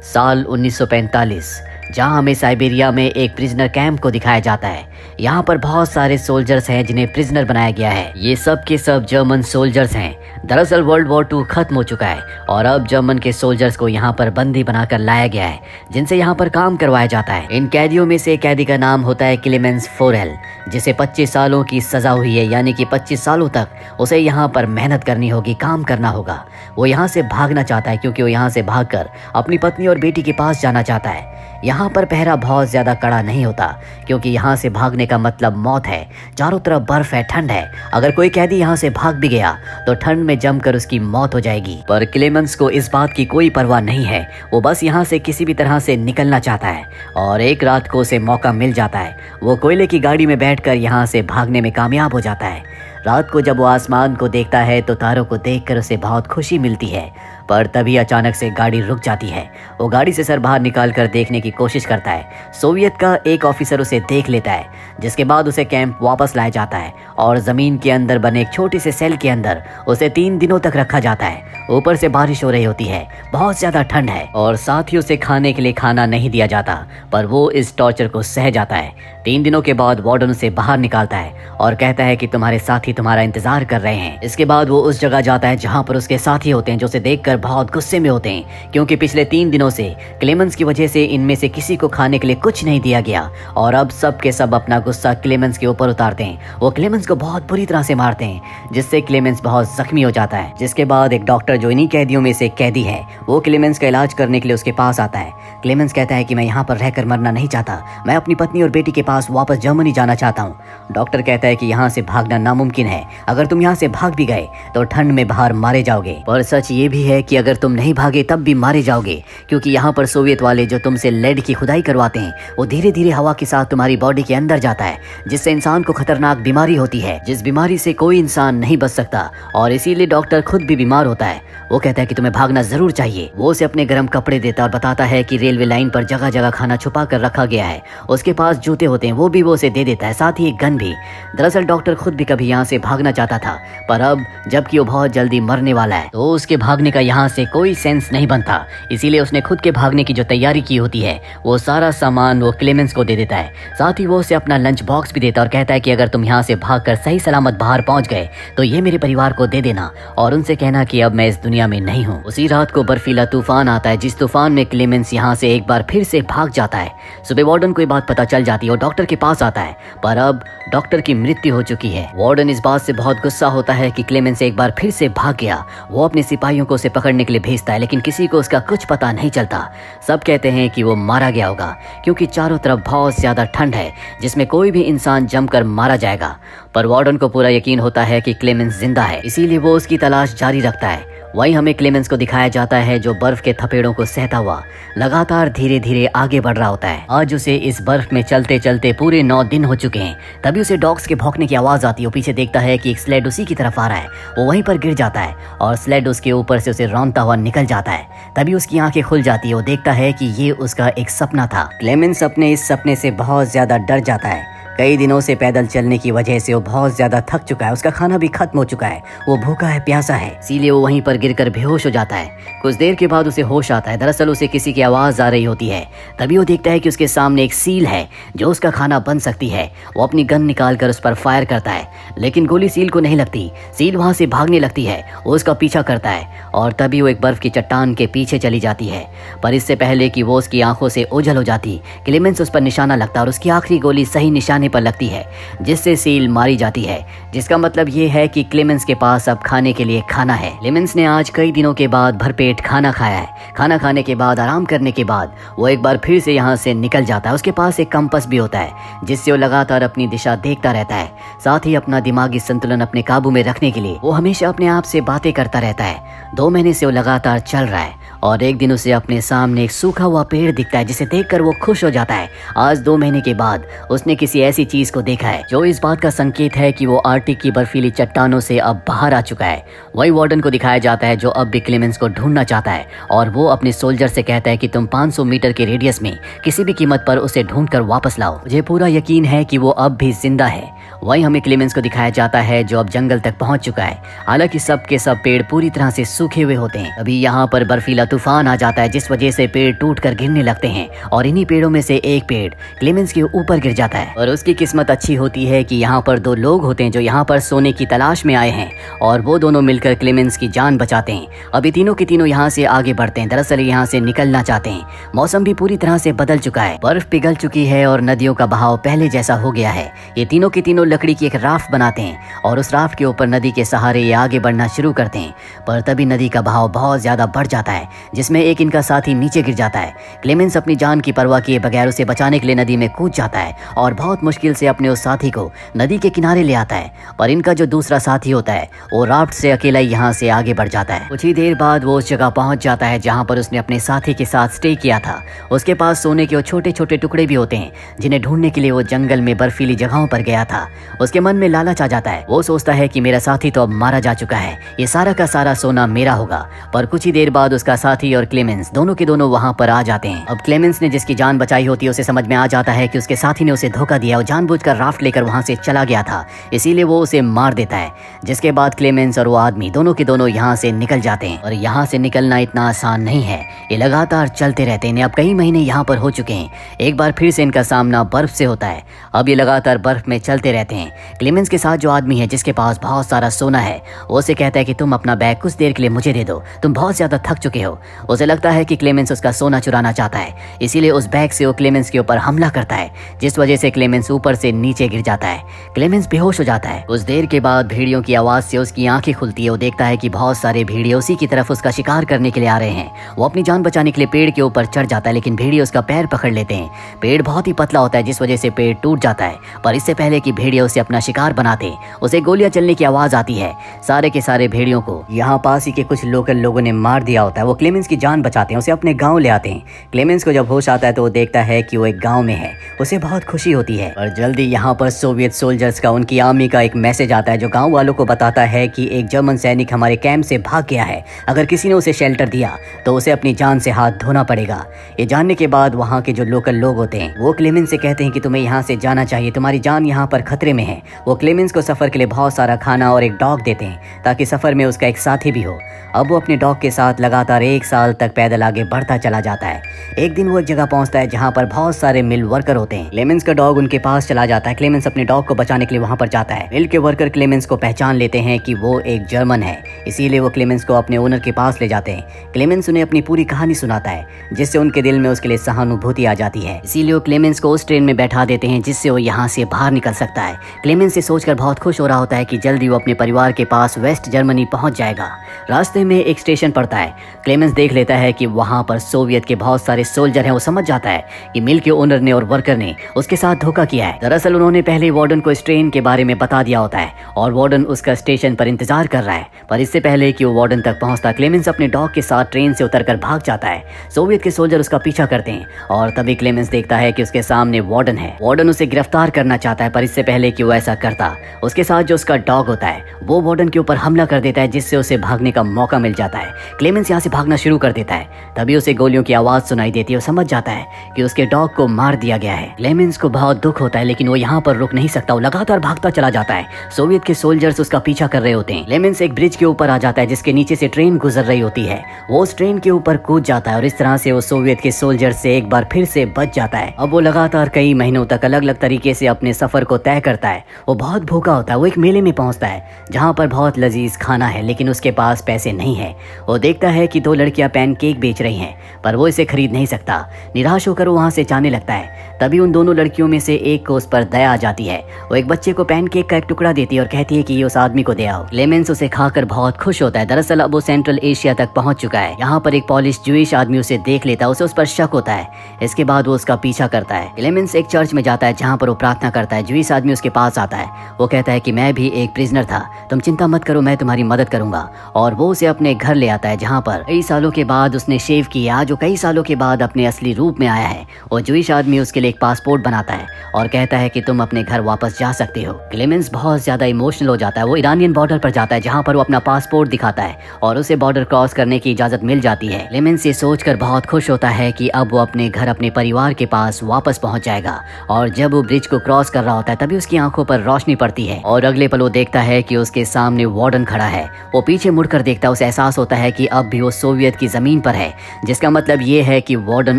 साल 1945, जहां हमें साइबेरिया में एक प्रिजनर कैंप को दिखाया जाता है। यहाँ पर बहुत सारे सोल्जर्स हैं जिन्हें प्रिजनर बनाया गया है। ये सब के सब जर्मन सोल्जर्स हैं। दरअसल वर्ल्ड वॉर 2 खत्म हो चुका है और अब जर्मन के सोल्जर्स को यहाँ पर बंदी बनाकर लाया गया है, जिनसे यहाँ पर काम करवाया जाता है। इन कैदियों में से कैदी का नाम होता है क्लेमेंस फोरेल, जिसे 25 सालों की सजा हुई है, यानी कि 25 सालों तक उसे यहाँ पर मेहनत करनी होगी, काम करना होगा। वो यहाँ से भागना चाहता है क्योंकि वो यहाँ से भागकर अपनी पत्नी और बेटी के पास जाना चाहता है। यहाँ पर पहरा बहुत ज्यादा कड़ा नहीं होता क्योंकि यहाँ से भागने का मतलब मौत है। चारों तरफ बर्फ है, ठंड है। अगर कोई कैदी यहाँ से भाग भी गया तो ठंड में जमकर उसकी मौत हो जाएगी। पर क्लेमेंस को इस बात की कोई परवाह नहीं है। वो बस यहाँ से किसी भी तरह से निकलना चाहता है और एक रात को उसे मौका मिल जाता है। वो कोयले की गाड़ी में बैठकर यहाँ से भागने में कामयाब हो जाता है। रात को जब वो आसमान को देखता है तो तारों को देखकर उसे बहुत खुशी मिलती है। पर तभी अचानक से गाड़ी रुक जाती है। वो गाड़ी से सर बाहर निकाल कर देखने की कोशिश करता है। सोवियत का एक ऑफिसर उसे देख लेता है, जिसके बाद उसे कैंप वापस लाया जाता है और जमीन के अंदर बने एक छोटे से सेल के अंदर उसे 3 दिनों तक रखा जाता है। ऊपर से बारिश हो रही होती है, बहुत ज्यादा ठंड है और साथ ही उसे खाने के लिए खाना नहीं दिया जाता, पर वो इस टॉर्चर को सह जाता है। 3 दिनों के बाद वार्डन उसे बाहर निकालता है और कहता है कि तुम्हारे साथी तुम्हारा इंतजार कर रहे हैं। इसके बाद वो उस जगह जाता है जहाँ पर उसके साथी होते हैं, जो उसे देखकर बहुत गुस्से में होते हैं क्योंकि पिछले 3 दिनों से क्लेमेंस की वजह से इनमें से किसी को खाने के लिए कुछ नहीं दिया गया और अब सब के सब अपना गुस्सा क्लेमेंस के ऊपर उतारते हैं। वो क्लेमेंस को बहुत बुरी तरह से मारते हैं, जिससे क्लेमेंस बहुत जख्मी हो जाता है। जिसके बाद एक डॉक्टर जो इन्हीं कैदियों में से कैदी है, वो क्लेमेंस का इलाज करने के लिए उसके पास आता है। क्लेमेंस कहता है कि मैं यहाँ पर रहकर मरना नहीं चाहता, मैं अपनी पत्नी और बेटी के पास वापस जर्मनी जाना चाहता हूँ। डॉक्टर कहता है कि यहाँ से भागना नामुमकिन है, अगर तुम यहाँ से भाग भी गए तो ठंड में बाहर मारे जाओगे। पर सच ये भी है कि अगर तुम नहीं भागे तब भी मारे जाओगे, क्योंकि यहाँ पर सोवियत वाले जो तुमसे लेड की खुदाई करवाते हैं वो धीरे धीरे हवा के साथ तुम्हारी बॉडी के अंदर जाता है, जिससे इंसान को खतरनाक बीमारी होती है, जिस बीमारी से कोई इंसान नहीं बच सकता और इसीलिए डॉक्टर खुद भी बीमार होता है। वो कहता है कि तुम्हें भागना जरूर चाहिए। वो उसे अपने गर्म कपड़े देता और बताता है कि रेलवे लाइन पर जगह जगह खाना छुपा कर रखा गया है। उसके पास जूते होते हैं, वो भी वो उसे दे देता है, साथ ही एक गन भी। दरअसल डॉक्टर खुद भी कभी यहाँ से भागना चाहता था, पर अब जबकि वो बहुत जल्दी मरने वाला है तो उसके भागने का यहाँ से कोई सेंस नहीं बनता। इसीलिए उसने खुद के भागने की जो तैयारी की होती है वो सारा सामान वो क्लेमेंस को दे देता है। साथ ही वो उसे अपना लंच बॉक्स भी देता है और कहता है कि अगर तुम यहाँ से भागकर सही सलामत बाहर पहुंच गए तो ये मेरे परिवार को दे देना और उनसे कहना कि अब मैं इस दुनिया में नहीं हूँ। उसी रात को बर्फीला तूफान आता है, जिस तूफान में क्लेमेंस यहाँ से एक बार फिर से भाग जाता है। सुबह वार्डन को ये बात पता चल जाती है और डॉक्टर के पास आता है, पर अब डॉक्टर की मृत्यु हो चुकी है। वार्डन इस बात से बहुत गुस्सा होता है कि क्लेमेंस एक बार फिर से भाग गया। वो अपने सिपाहियों को उसे पकड़ने के लिए भेजता है, लेकिन किसी को उसका कुछ पता नहीं चलता। सब कहते हैं कि वो मारा गया होगा क्योंकि चारों तरफ बहुत ज्यादा ठंड है, जिसमें कोई भी इंसान जमकर मारा जाएगा। पर वार्डन को पूरा यकीन होता है कि क्लेमेंस जिंदा है, इसीलिए वो उसकी तलाश जारी रखता है। वहीं हमें क्लेमेंस को दिखाया जाता है जो बर्फ के थपेड़ों को सहता हुआ लगातार धीरे धीरे आगे बढ़ रहा होता है। आज उसे इस बर्फ में चलते चलते पूरे 9 दिन हो चुके हैं। तभी उसे डॉग्स के भौंकने की आवाज आती है। वो पीछे देखता है कि एक स्लेड उसी की तरफ आ रहा है। वो वहीं पर गिर जाता है और स्लेड उसके ऊपर से उसे रौंदता हुआ निकल जाता है। तभी उसकी आंखें खुल जाती है। वो देखता है कि ये उसका एक सपना था। क्लेमेंस अपने इस सपने से बहुत ज्यादा डर जाता है। कई दिनों से पैदल चलने की वजह से वो बहुत ज्यादा थक चुका है। उसका खाना भी खत्म हो चुका है। वो भूखा है, प्यासा है, इसीलिए वो वहीं पर गिरकर बेहोश हो जाता है। कुछ देर के बाद उसे होश आता है। दरअसल उसे किसी की आवाज आ रही होती है। तभी वो देखता है कि उसके सामने एक सील है जो उसका खाना बन सकती है। वो अपनी गन निकाल कर उस पर फायर करता है, लेकिन गोली सील को नहीं लगती। सील वहां से भागने लगती है। वो उसका पीछा करता है और तभी वो एक बर्फ की चट्टान के पीछे चली जाती है। पर इससे पहले कि वो उसकी आंखों से ओझल हो जाती, क्लेमेंस उस पर निशाना लगता और उसकी आखिरी गोली सही निशाने पर लगती है, जिससे सील मारी जाती है। जिसका मतलब ये है कि क्लेमेंस के पास अब खाने के लिए खाना है। क्लेमेंस ने आज कई दिनों के बाद भरपेट खाना खाया है। खाना खाने के बाद आराम करने के बाद वो एक बार फिर से यहाँ से निकल जाता है। उसके पास एक कंपास भी होता है, जिससे वो लगातार अपनी दिशा देखता रहता है। साथ ही अपना दिमागी संतुलन अपने काबू में रखने के लिए वो हमेशा अपने आप से बातें करता रहता है। 2 महीने से वो लगातार चल रहा है और एक दिन उसे अपने सामने एक सूखा हुआ पेड़ दिखता है, जिसे देखकर वो खुश हो जाता है। आज 2 महीने के बाद उसने किसी ऐसी चीज को देखा है जो इस बात का संकेत है कि वो आर्टिक की बर्फीली चट्टानों से अब बाहर आ चुका है। वही वार्डन को दिखाया जाता है जो अब भी क्लेमेंस को ढूंढना चाहता है और वो अपने सोल्जर से कहता है कि तुम 500 मीटर के रेडियस में किसी भी कीमत पर उसे ढूंढकर वापस लाओ। मुझे पूरा यकीन है कि वो अब भी जिंदा है। वहीं हमें क्लेमेंस को दिखाया जाता है जो अब जंगल तक पहुंच चुका है। हालांकि सब के सब पेड़ पूरी तरह से सूखे हुए होते हैं। अभी यहाँ पर बर्फीला तूफान आ जाता है जिस वजह से पेड़ टूटकर गिरने लगते हैं और इन्हीं पेड़ों में से एक पेड़ क्लेमेंस के ऊपर गिर जाता है। और उसकी किस्मत अच्छी होती है कि यहाँ पर दो लोग होते हैं जो यहाँ पर सोने की तलाश में आए हैं और वो दोनों मिलकर क्लेमेंस की जान बचाते हैं। अभी तीनों के तीनों यहाँ से आगे बढ़ते हैं, दरअसल यहाँ से निकलना चाहते हैं। मौसम भी पूरी तरह से बदल चुका है, बर्फ पिघल चुकी है और नदियों का बहाव पहले जैसा हो गया है। ये तीनों के तीनों लकड़ी की एक राफ्ट बनाते हैं और उस राफ्ट के ऊपर नदी के सहारे ये आगे बढ़ना शुरू करते हैं। पर तभी नदी का बहाव बहुत ज्यादा बढ़ जाता है जिसमें एक इनका साथी नीचे गिर जाता है। क्लेमेंस अपनी जान की परवाह किए बगैर उसे बचाने के लिए नदी में कूद जाता है और बहुत मुश्किल से अपने उस साथी को नदी के किनारे ले आता है। पर इनका जो दूसरा साथी होता है वो राफ्ट से अकेला यहाँ से आगे बढ़ जाता है। कुछ ही देर बाद वो उस जगह पहुंच जाता है जहाँ पर उसने अपने साथी के साथ स्टे किया था। उसके पास सोने के वो छोटे छोटे टुकड़े भी होते हैं जिन्हें ढूंढने के लिए वो जंगल में बर्फीली जगहों पर गया था। उसके मन में लालच आ जाता है, वो सोचता है कि मेरा साथी तो अब मारा जा चुका है, ये सारा का सारा सोना मेरा होगा। पर कुछ ही देर बाद उसका साथी और क्लेमेंस दोनों के दोनों वहां पर आ जाते हैं। अब क्लेमेंस ने जिसकी जान बचाई होती है उसे समझ में आ जाता है कि उसके साथी ने उसे धोखा दिया और जानबूझकर राफ्ट लेकर वहां से चला गया था, इसीलिए वो उसे मार देता है। जिसके बाद क्लेमेंस और वो आदमी दोनों के दोनों यहाँ से निकल जाते हैं। और यहाँ से निकलना इतना आसान नहीं है, ये लगातार चलते रहते हैं। अब कई महीने यहाँ पर हो चुके हैं। एक बार फिर से इनका सामना बर्फ से होता है। अब ये लगातार बर्फ में चलते रहते हैं। क्लेमेंस के साथ जो आदमी है जिसके पास बहुत सारा सोना है वो उसे कहता है कि तुम अपना बैग कुछ देर के लिए मुझे दे दो, तुम बहुत ज्यादा थक चुके हो। उसे लगता है कि क्लेमेंस उसका सोना चुराना चाहता है, इसीलिए उस बैग से वो क्लेमेंस के ऊपर हमला करता है जिस वजह से क्लेमेंस ऊपर से नीचे गिर जाता है। क्लेमेंस बेहोश हो जाता है। कुछ देर के बाद भेड़ियों की आवाज से उसकी आंखें खुलती है। वो देखता है कि बहुत सारे भेड़िए उसी की तरफ उसका शिकार करने के लिए आ रहे हैं। वो अपनी जान बचाने के लिए पेड़ के ऊपर चढ़ जाता है लेकिन भेड़िए उसका पैर पकड़ लेते हैं। पेड़ बहुत ही पतला होता है जिस वजह से पेड़ टूट जाता है। पर इससे पहले कि भेड़िए उसे अपना शिकार बनाते उसे गोलियां चलने की आवाज आती है। सारे के सारे भेड़ियों को यहाँ पास ही के कुछ लोकल लोगों ने मार दिया होता है। वो क्लेमेंस की जान बचाते हैं, उसे अपने गांव ले आते हैं। क्लेमेंस को जब होश आता है तो वो देखता है कि वो एक गांव में है। उसे बहुत खुशी होती है। और जल्दी यहाँ पर सोवियत सोल्जर्स का, उनकी आर्मी का एक मैसेज आता है जो गांव वालों को बताता है कि एक जर्मन सैनिक हमारे कैंप से भाग गया है। अगर किसी ने उसे शेल्टर दिया तो उसे अपनी जान से हाथ धोना पड़ेगा। ये जानने के बाद वहाँ के जो लोकल लोग होते हैं वो क्लेमेंस से कहते हैं कि तुम्हें यहाँ से जाना चाहिए, तुम्हारी जान यहाँ पर खतरे में है। वो क्लेमेंस को सफर के लिए बहुत सारा खाना और एक डॉग देते हैं ताकि सफर में उसका एक साथी भी हो। अब वो अपने डॉग के साथ लगातार 1 साल तक पैदल आगे बढ़ता चला जाता है। एक दिन वो एक जगह पहुंचता है जहां पर बहुत सारे मिल वर्कर होते हैं। क्लेमेंस का डॉग उनके पास चला जाता है। क्लेमेंस अपने डॉग को बचाने के लिए वहां पर जाता है। मिल के वर्कर क्लेमेंस को पहचान लेते हैं कि वो एक जर्मन है, इसीलिए वो क्लेमेंस को अपने ओनर के पास ले जाते हैं। क्लेमेंस उन्हें अपनी पूरी कहानी सुनाता है जिससे उनके दिल में उसके लिए सहानुभूति आ जाती है। इसीलिए वो क्लेमेंस को उस ट्रेन में बैठा देते हैं जिससे वो यहाँ से बाहर निकल सकता है। क्लेमेंस से सोचकर बहुत खुश हो रहा होता है कि जल्दी वो अपने परिवार के पास वेस्ट जर्मनी पहुंच जाएगा। रास्ते में एक स्टेशन पड़ता है। क्लेमेंस देख लेता है कि वहां पर सोवियत के बहुत सारे सोल्जर हैं। वो समझ जाता है कि मिल के ओनर ने और वर्कर ने उसके साथ धोखा किया है। दरअसल उन्होंने पहले वार्डन को इस ट्रेन के बारे में बता दिया होता है और वार्डन उसका स्टेशन पर इंतजार कर रहा है। पर इससे पहले कि वो वार्डन तक पहुंचता क्लेमेंस अपने डॉग के साथ ट्रेन से उतरकर भाग जाता है। सोवियत के सोल्जर उसका पीछा करते हैं और तभी क्लेमेंस देखता है कि उसके सामने वार्डन है। वार्डन उसे गिरफ्तार करना चाहता है पर इससे पहले कि वो ऐसा करता उसके साथ जो उसका डॉग होता है वो वार्डन के ऊपर हमला कर देता है जिससे उसे भागने का मौका मिल जाता है। क्लेमेंस यहाँ से भागना शुरू कर देता है। तभी उसे गोलियों की आवाज सुनाई देती है। वो समझ जाता है कि उसके डॉग को मार दिया गया है। क्लेमेंस को बहुत दुख होता है लेकिन वो यहाँ पर रुक नहीं सकता। वो लगातार भागता चला जाता है। सोवियत के सोल्जर्स उसका पीछा कर रहे होते हैं। क्लेमेंस एक ब्रिज के ऊपर आ जाता है जिसके नीचे से ट्रेन गुजर रही होती है। वो उस ट्रेन के ऊपर कूद जाता है और इस तरह से वो सोवियत के सोल्जर से एक बार फिर से बच जाता है। अब वो लगातार कई महीनों तक अलग अलग तरीके से अपने सफर को तय करता है। वो बहुत भूखा होता है। वो एक मेले में पहुंचता है जहाँ पर बहुत लजीज खाना है लेकिन उसके पास पैसे नहीं है। वो देखता है कि 2 लड़कियां पैनकेक बेच रही हैं पर वो इसे खरीद नहीं सकता। निराश होकर वो वहां से जाने लगता है। तभी उन दोनों लड़कियों में से एक को उस पर दया आ जाती है। वो एक बच्चे को पैनकेक का एक टुकड़ा देती है और कहती है कि ये उस आदमी को दे आओ। क्लेमेंस उसे खाकर बहुत खुश होता है। दरअसल अब वो सेंट्रल एशिया तक पहुंच चुका है। यहाँ पर एक पॉलिश जूइश आदमी उसे देख लेता है। उसे उस पर शक होता है। इसके बाद वो उसका पीछा करता है। क्लेमेंस एक चर्च में जाता है जहाँ पर वो प्रार्थना करता है। जूइश आदमी उसके पास आता है। वो कहता है कि मैं भी एक प्रिजनर था, तुम चिंता मत करो, मैं तुम्हारी मदद करूंगा। और वो उसे अपने घर ले आता है जहाँ पर कई सालों के बाद उसने शेव किया, जो कई सालों के बाद अपने असली रूप में आया है। और जूइश आदमी उसके लिए एक पासपोर्ट बनाता है और कहता है कि तुम अपने घर वापस जा सकते हो। क्लेमेंस बहुत ज्यादा इमोशनल हो जाता है। वो ईरानियन बॉर्डर पर जाता है जहाँ पर वो अपना पासपोर्ट दिखाता है और उसे बॉर्डर क्रॉस करने की इजाजत मिल जाती है। क्लेमेंस ये सोचकर बहुत खुश होता है कि अब वो अपने घर अपने परिवार के पास वापस पहुंच जाएगा। और जब वो ब्रिज को क्रॉस कर रहा होता है तभी उसकी आंखों पर रोशनी पड़ती है और अगले पल वो देखता है कि उसके सामने वार्डन खड़ा है। वो पीछे मुड़कर देखता है। उसे एहसास होता है कि अब भी वो सोवियत सोवियत की ज़मीन पर है, जिसका मतलब ये है कि वार्डन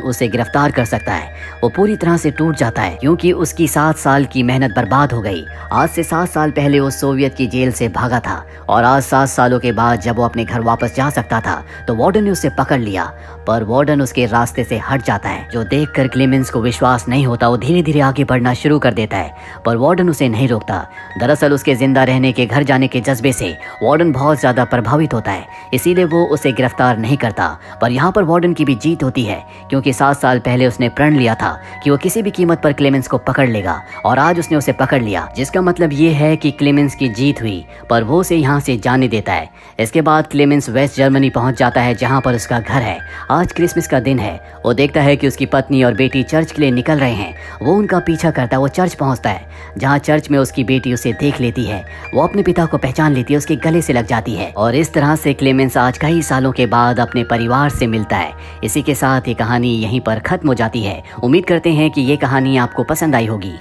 उसे गिरफ्तार कर सकता है। वो पूरी तरह से टूट जाता है क्योंकि उसकी 7 साल की मेहनत बर्बाद हो गई। आज से 7 साल पहले वो सोवियत की जेल से भागा था और आज 7 सालों के बाद जब वो अपने घर वापस जा सकता था तो वार्डन ने उसे पकड़ लिया, पर वार्डन उसके रास्ते से हट जाता है। जो देखकर क्लेमेंस को विश्वास नहीं होता, वो धीरे धीरे आगे बढ़ना शुरू कर देता है, पर वार्डन उसे नहीं रोकता। दरअसल उसके जिंदा रहने के, घर जाने के जज्बे से वार्डन बहुत ज्यादा प्रभावित होता है, इसीलिए वो उसे गिरफ्तार नहीं करता। पर यहाँ पर वार्डन की भी जीत होती है क्योंकि 7 साल पहले उसने प्रण लिया था कि वो किसी भी कीमत पर क्लेमेंस को पकड़ लेगा और आज उसने उसे पकड़ लिया, जिसका मतलब ये है कि क्लेमेंस की जीत हुई, पर वो उसे यहाँ से जाने देता है। इसके बाद क्लेमेंस वेस्ट जर्मनी पहुंच जाता है जहाँ पर उसका घर है। आज क्रिसमस का दिन है। वो देखता है कि उसकी पत्नी और बेटी चर्च के लिए निकल रहे हैं। वो उनका पीछा करता है। वो चर्च पहुंचता है जहाँ चर्च में उसकी बेटी उसे देख लेती है। वो अपने पिता को पहचान लेती है, उसके गले से लग जाती है और इस तरह से क्लेमेंस आज कई सालों के बाद अपने परिवार से मिलता है। इसी के साथ ये कहानी यहीं पर खत्म हो जाती है। उम्मीद करते हैं कि ये कहानी आपको पसंद आई होगी।